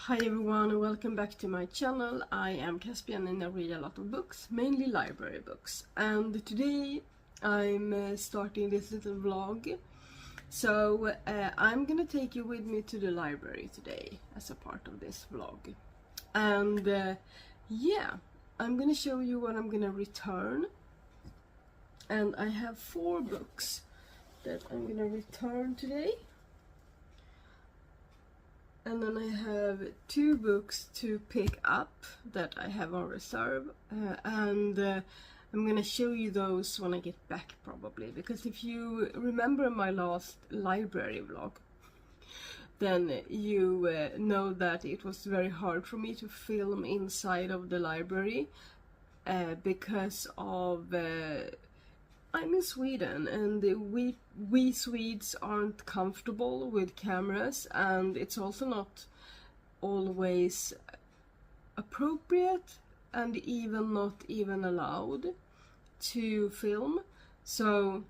Hi everyone and welcome back to my channel. I am Caspian and I read a lot of books, mainly library books. And today I'm starting this little vlog. So I'm gonna take you with me to the library today as a part of this vlog. And yeah, I'm gonna show you what I'm gonna return. And I have 4 books that I'm gonna return today. And then I have 2 books to pick up that I have on reserve, and I'm gonna show you those when I get back probably, because if you remember my last library vlog, then you know that it was very hard for me to film inside of the library because of I'm in Sweden, and we Swedes aren't comfortable with cameras, and it's also not always appropriate and even not even allowed to film. So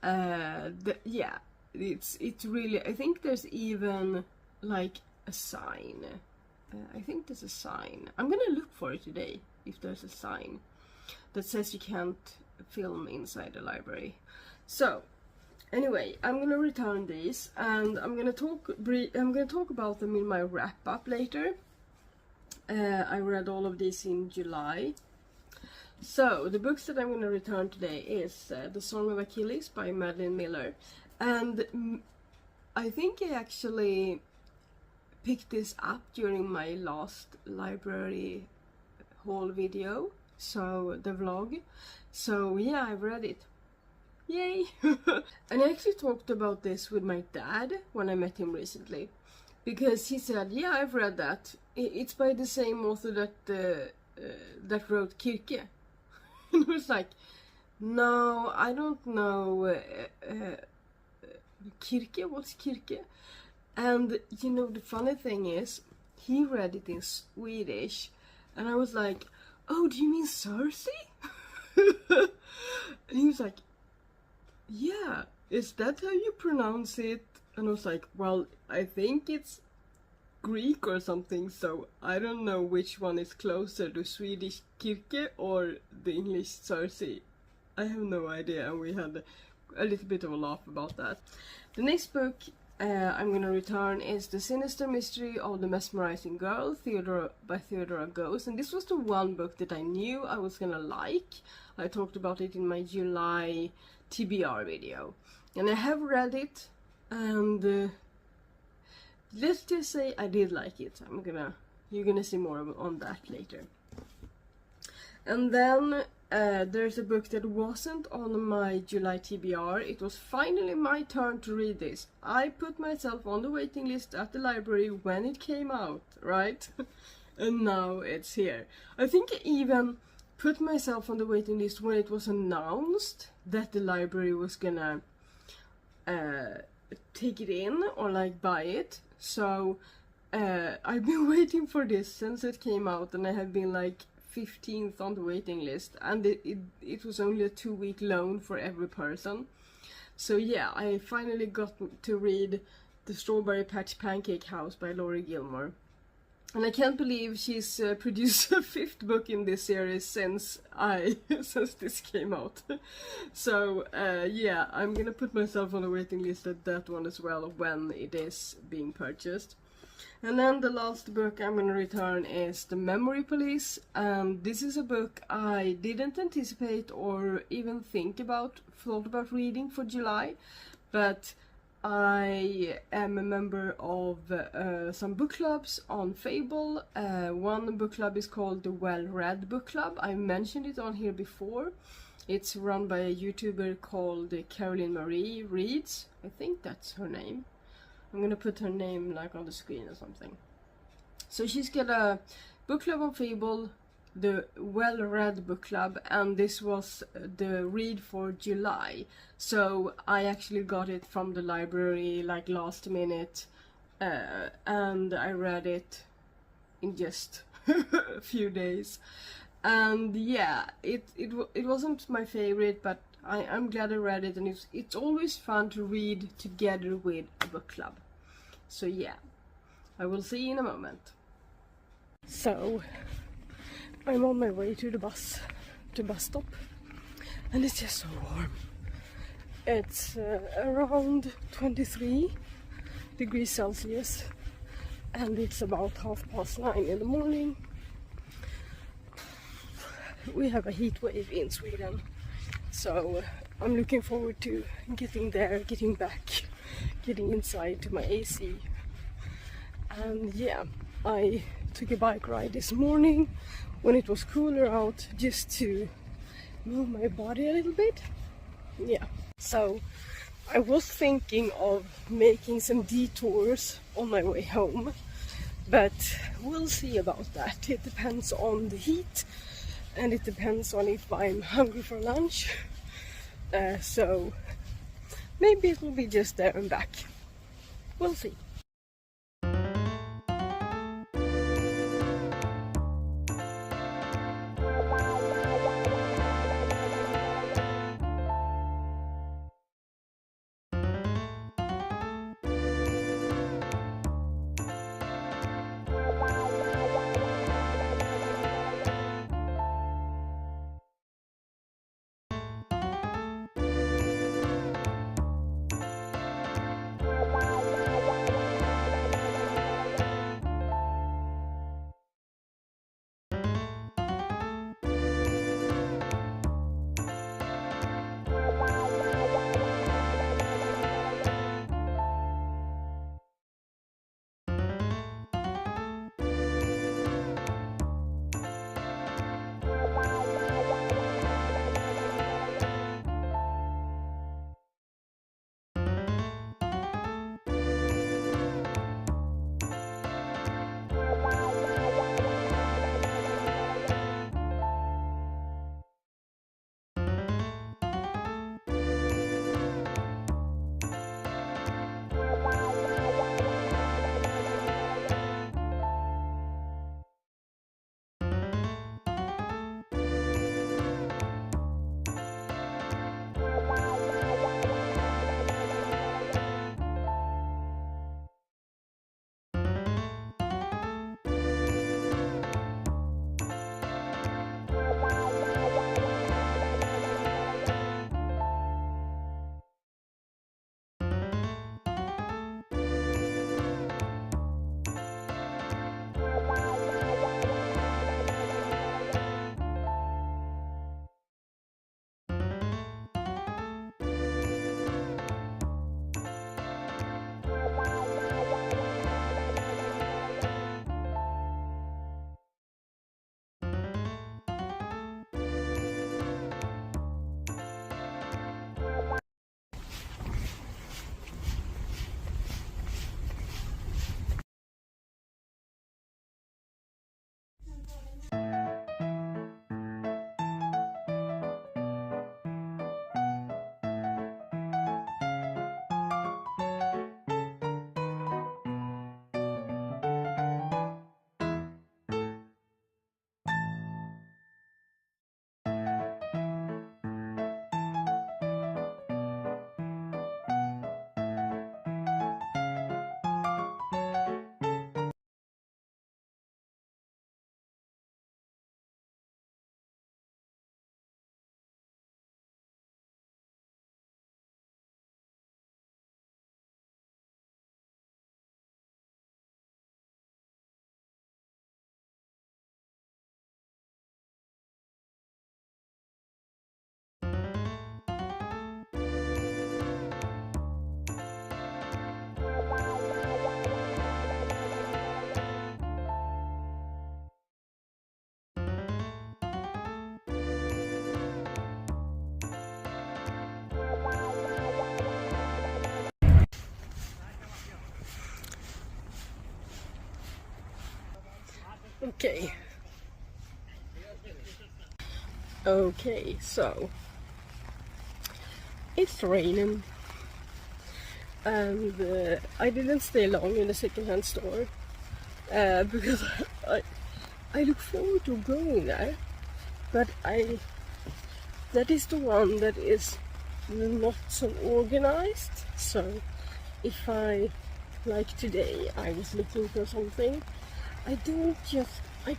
yeah, it's really, I think there's even like a sign. I think there's a sign. I'm gonna look for it today if there's a sign that says you can't film inside the library. So anyway, I'm gonna return these, and I'm gonna talk about them in my wrap up later. I read all of these in July. So the books that I'm gonna return today is The Song of Achilles by Madeline Miller, and I think I actually picked this up during my last library haul video, so the vlog. So yeah, I've read it. Yay! And I actually talked about this with my dad when I met him recently, because he said, yeah, I've read that. It's by the same author that wrote Kirke. And I was like, no, I don't know. Kirke? What's Kirke? And you know, the funny thing is, he read it in Swedish, and I was like, oh, do you mean Cersei? And he was like, yeah, is that how you pronounce it? And I was like, well, I think it's Greek or something, so I don't know which one is closer to Swedish Kirke or the English Cersei. I have no idea, and we had a little bit of a laugh about that. The next book I'm gonna return is The Sinister Mystery of the Mesmerizing Girl by Theodora Goes, and this was the one book that I knew I was gonna like. I talked about it in my July TBR video, and I have read it, and let's just say I did like it. You're gonna see more on that later. And then there's a book that wasn't on my July TBR. It was finally my turn to read this. I put myself on the waiting list at the library when it came out, right? And now it's here. I think I even put myself on the waiting list when it was announced that the library was gonna take it in or like buy it. So I've been waiting for this since it came out, and I have been like 15th on the waiting list, and it was only a 2-week loan for every person. So yeah, I finally got to read The Strawberry Patch Pancake House by Laurie Gilmore, and I can't believe she's produced a 5th book in this series since this came out. So yeah, I'm gonna put myself on the waiting list at that one as well when it is being purchased. And then the last book I'm going to return is The Memory Police, and this is a book I didn't anticipate or even thought about reading for July, but I am a member of some book clubs on Fable. One book club is called the Well Read Book Club. I mentioned it on here before. It's run by a YouTuber called Caroline Marie Reads. I think that's her name. I'm gonna put her name like on the screen or something. So she's got a book club on Fable, the Well Read Book Club, and this was the read for July. So I actually got it from the library like last minute, and I read it in just a few days. And yeah, it wasn't my favorite, but I'm glad I read it, and it's always fun to read together with a book club. So yeah, I will see in a moment. So I'm on my way to the bus stop, and it's just so warm. It's around 23 degrees Celsius, and it's about 9:30 in the morning. We have a heat wave in Sweden, so I'm looking forward to getting there, getting back, getting inside to my AC. And yeah, I took a bike ride this morning when it was cooler out, just to move my body a little bit. Yeah, so I was thinking of making some detours on my way home, but we'll see about that. It depends on the heat, and it depends on if I'm hungry for lunch. So maybe it will be just there and back. We'll see. Okay, so it's raining, and I didn't stay long in the secondhand store because I look forward to going there, but that is the one that is not so organized. So if I like today I was looking for something. I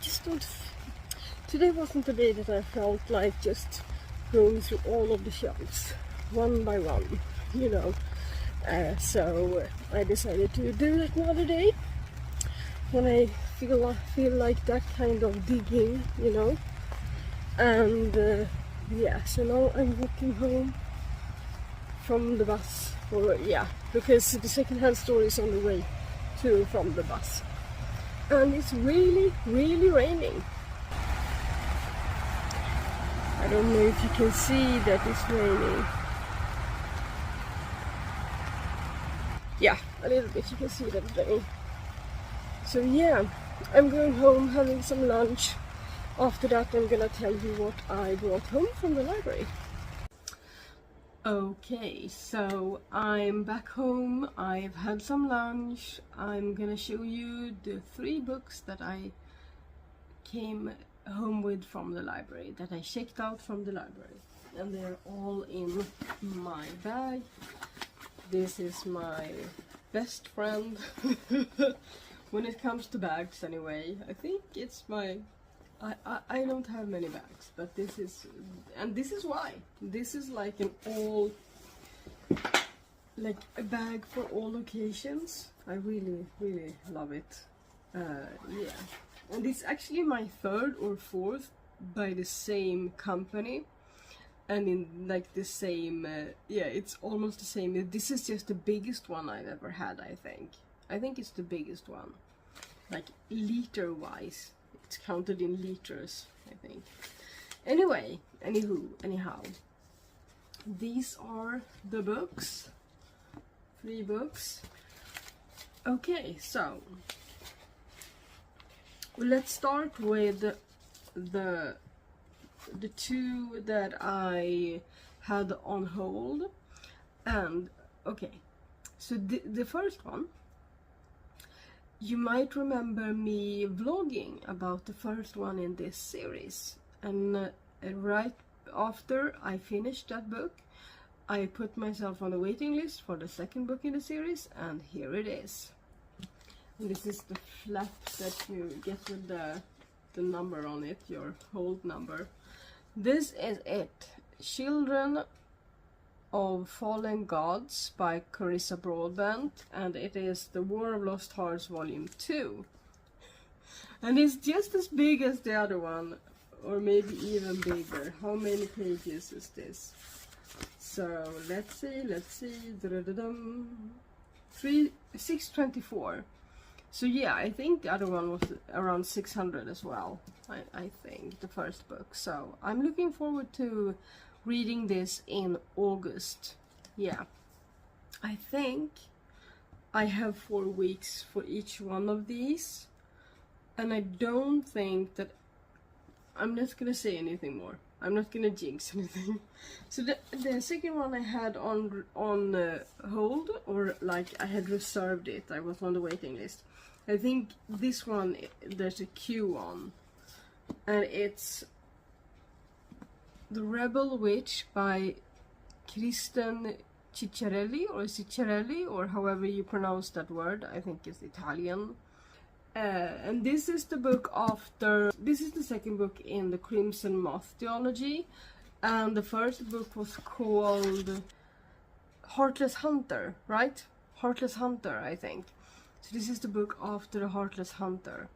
just don't. Today wasn't the day that I felt like just going through all of the shelves one by one, you know. So I decided to do it another day when I feel like that kind of digging, you know. And yeah, so now I'm walking home from the bus, or yeah, because the secondhand store is on the way to from the bus, and it's really raining. I don't know if you can see that it's raining. Yeah, a little bit, you can see that it's raining. So yeah, I'm going home, having some lunch. After that I'm gonna tell you what I brought home from the library. Okay, so I'm back home, I've had some lunch. I'm gonna show you the 3 books that I came home with from the library, that I checked out from the library. And they're all in my bag. This is my best friend when it comes to bags anyway. I think it's my... I don't have many bags, but this is... And this is why. This is like an all... like a bag for all occasions. I really love it. Yeah. And it's actually my 3rd or 4th by the same company. And in like the same, yeah, it's almost the same. This is just the biggest one I've ever had, I think. I think it's the biggest one. Like liter-wise. It's counted in liters, I think. Anyway, anyhow. These are the books. 3 books. Okay, so let's start with the 2 that I had on hold. And okay, so the first one, you might remember me vlogging about the first one in this series, and right after I finished that book I put myself on the waiting list for the 2nd book in the series, and here it is. And this is the flap that you get with the number on it, your hold number. This is it, Children of Fallen Gods by Carissa Broadbent, and it is the War of Lost Hearts Volume 2. And it's just as big as the other one, or maybe even bigger. How many pages is this? So let's see. 624. So yeah, I think the other one was around 600 as well. I think, the first book. So I'm looking forward to reading this in August. Yeah. I think I have 4 weeks for each one of these. And I don't think that... I'm not gonna say anything more. I'm not gonna jinx anything. So the second one I had on hold, or like I had reserved it. I was on the waiting list. I think this one there's a queue on, and it's The Rebel Witch by Kristen Ciccarelli, or however you pronounce that word. I think it's Italian. And this is the book after... This is the 2nd book in the Crimson Moth Theology. And the first book was called Heartless Hunter, right? Heartless Hunter, I think. So this is the book after the Heartless Hunter.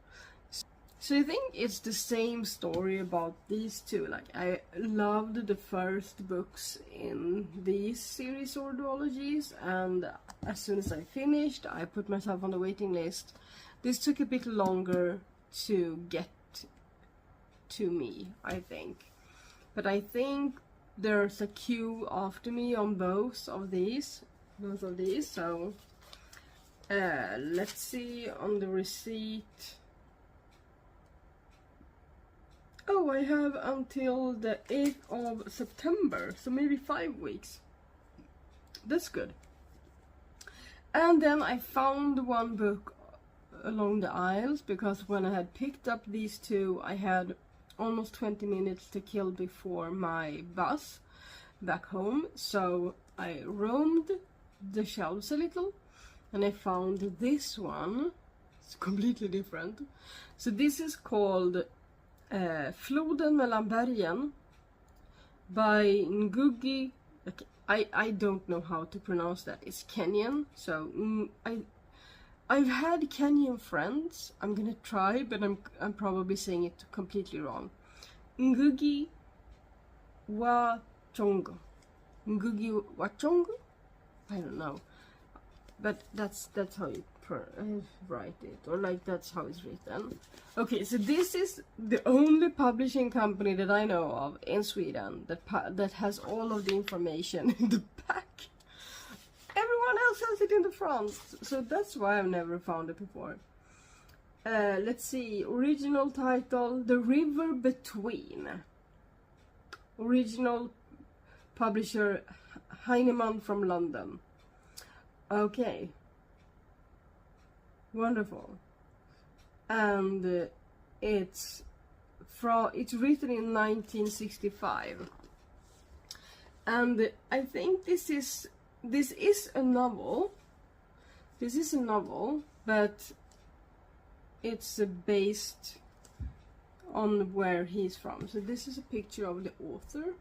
So I think it's the same story about these 2. Like, I loved the first books in these series or duologies, and as soon as I finished, I put myself on the waiting list. This took a bit longer to get to me, I think. But I think there's a queue after me on both of these. So let's see on the receipt. Oh, I have until the 8th of September, so maybe 5 weeks. That's good. And then I found one book along the aisles, because when I had picked up these 2, I had almost 20 minutes to kill before my bus back home. So I roamed the shelves a little, and I found this one. It's completely different. So this is called Floden mellan bergen by Ngugi. I don't know how to pronounce that. It's Kenyan. So I've had Kenyan friends. I'm gonna try, but I'm probably saying it completely wrong. Ngugi wa Chongo. Ngugi wa Chongo? I don't know. But that's how you write it, or like that's how it's written. Okay, so this is the only publishing company that I know of in Sweden that has all of the information in the back. Everyone else has it in the front, so that's why I've never found it before. Let's see, original title, The River Between. Original publisher Heinemann from London. Okay. Wonderful. And it's written in 1965. And I think this is a novel. This is a novel, but it's based on where he's from. So this is a picture of the author.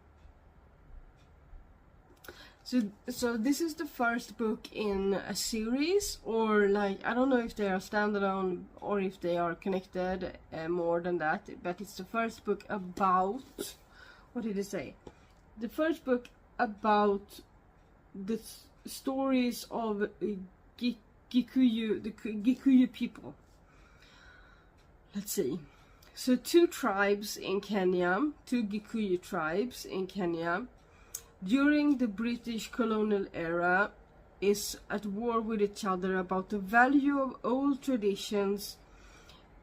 So this is the first book in a series, or like, I don't know if they are standalone or if they are connected more than that, but it's the first book about, what did it say? The first book about the stories of Gikuyu, the Gikuyu people. Let's see. So two tribes in Kenya, two Gikuyu tribes in Kenya, during the British colonial era, is at war with each other about the value of old traditions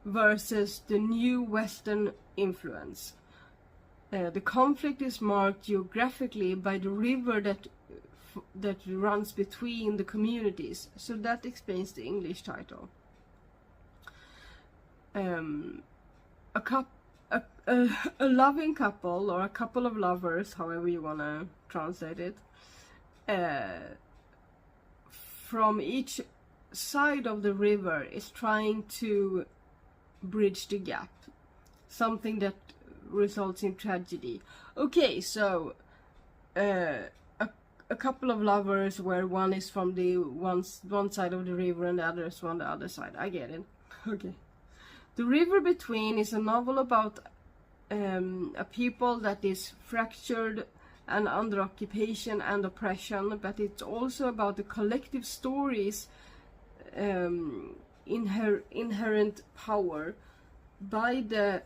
versus the new Western influence. The conflict is marked geographically by the river that runs between the communities. So that explains the English title. A loving couple, or a couple of lovers, however you want to translate it, from each side of the river is trying to bridge the gap, something that results in tragedy. Okay, so a couple of lovers where one is from the one side of the river and the other is from the other side. I get it. Okay. The River Between is a novel about a people that is fractured and under occupation and oppression, but it's also about the collective stories, inherent power by the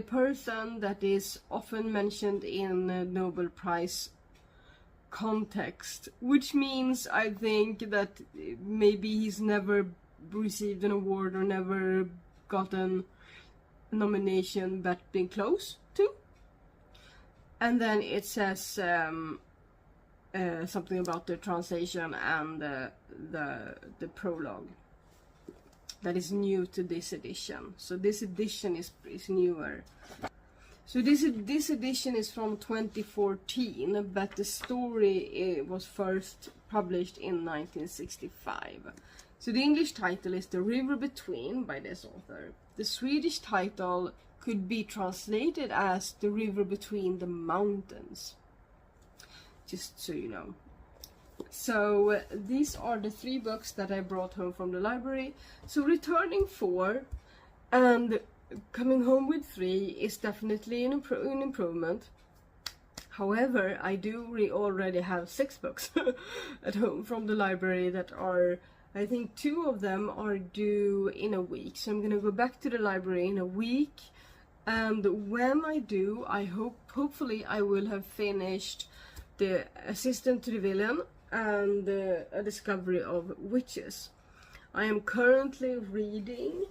person that is often mentioned in Nobel Prize context, which means I think that maybe he's never received an award or never gotten a nomination, but been close to. And then it says something about the translation and the prologue that is new to this edition. So this edition is newer. So this edition is from 2014, but the story was first published in 1965. So the English title is The River Between by this author. The Swedish title could be translated as The River Between the Mountains. Just so you know. So these are the 3 books that I brought home from the library. So returning 4 and coming home with 3 is definitely an improvement. However, I do already have 6 books at home from the library that are, I think 2 of them are due in a week. So I'm going to go back to the library in a week. And when I do, hopefully I will have finished The Assistant to the Villain and A Discovery of Witches. I am currently reading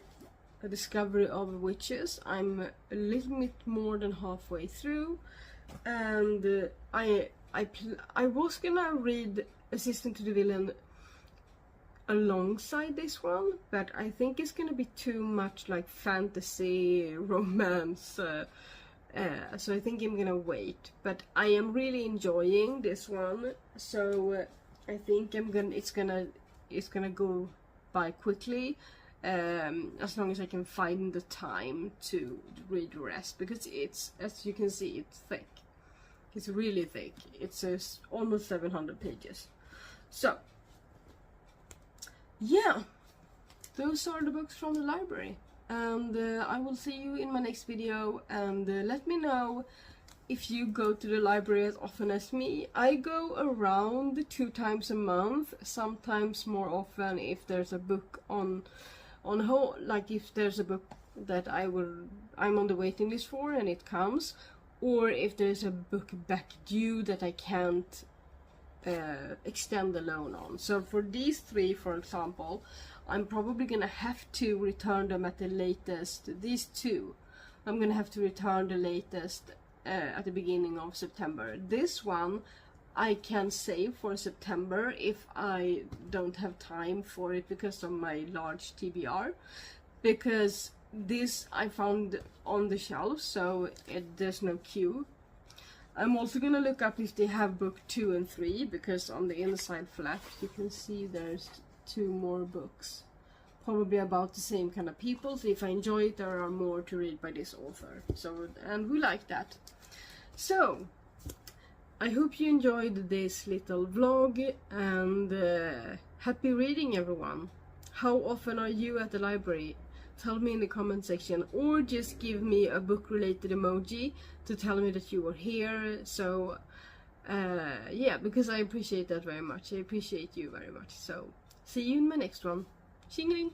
A Discovery of Witches. I'm a little bit more than halfway through, and I was gonna read Assistant to the Villain alongside this one, but I think it's gonna be too much like fantasy romance, so I think I'm gonna wait. But I am really enjoying this one, so I think it's gonna go by quickly, as long as I can find the time to read the rest, because it's, as you can see, it's thick. It's really thick. It's almost 700 pages. So yeah, those are the books from the library, and I will see you in my next video. And let me know if you go to the library as often as me. I go around 2 times a month, sometimes more often if there's a book on hold, like if there's a book that I'm on the waiting list for and it comes, or if there's a book back due that I can't extend the loan on. So for these 3, for example, I'm probably gonna have to return them at the latest. These 2, I'm gonna have to return the latest at the beginning of September. This one I can save for September if I don't have time for it because of my large TBR, because this I found on the shelf, so there's no queue. I'm also gonna look up if they have book 2 and 3, because on the inside flap you can see there's 2 more books, probably about the same kind of people. So if I enjoy it, there are more to read by this author. So, and we like that. So I hope you enjoyed this little vlog, and happy reading, everyone. How often are you at the library? Tell me in the comment section, or just give me a book related emoji to tell me that you were here. So yeah, because I appreciate that very much. I appreciate you very much. So see you in my next one. Xingling!